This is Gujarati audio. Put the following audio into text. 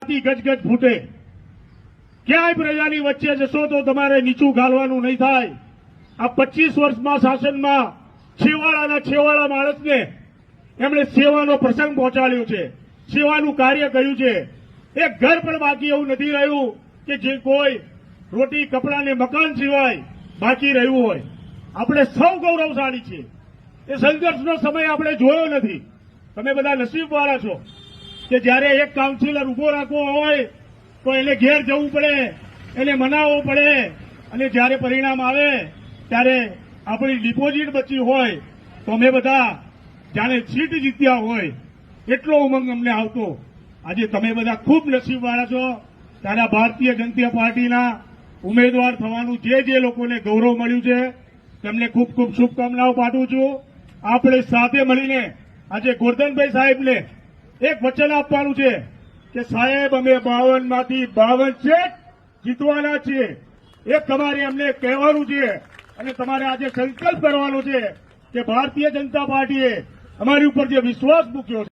ગજગજ ફૂટે. ક્યાંય પ્રજાની વચ્ચે જશો તો તમારે નીચું ગાલવાનું નહીં થાય. આ 25 વર્ષમાં શાસનમાં છેવાડાના છેવાડા માણસને એમણે સેવાનો પ્રસંગ પહોંચાડ્યો છે, સેવાનું કાર્ય કર્યું છે. એક ઘર પણ બાકી એવું નથી રહ્યું કે જે કોઈ રોટી કપડાં ને મકાન સિવાય બાકી રહ્યું હોય. આપણે સૌ ગૌરવશાળી છીએ. એ સંઘર્ષનો સમય આપણે જોયો નથી. તમે બધા નસીબવાળા છો કે જ્યારે એક કાઉન્સિલર ઉભો રાખવો હોય તો એને ઘેર જવું પડે, એને મનાવવો પડે, અને જ્યારે પરિણામ આવે ત્યારે આપણી ડિપોઝિટ બચી હોય તો અમે બધા જાણે સીટ જીત્યા હોય એટલો ઉમંગ અમને આવતો. આજે તમે બધા ખૂબ નસીબવાળા છો. ત્યારે ભારતીય જનતા પાર્ટીના ઉમેદવાર થવાનું જે લોકોને ગૌરવ મળ્યું છે તેમને ખૂબ ખૂબ શુભકામનાઓ પાઠવું છું. આપણે સાથે મળીને આજે ગોરધનભાઈ સાહેબને એક વચન આપવાનું છે કે સાહેબ અમે 52 માંથી 52 સીટ જીતવાના છીએ. એક તમારે અમને કહેવાનું છે અને તમારે આજે સંકલ્પ કરવાનો છે કે ભારતીય જનતા પાર્ટીએ અમારી ઉપર જે વિશ્વાસ મૂક્યો છે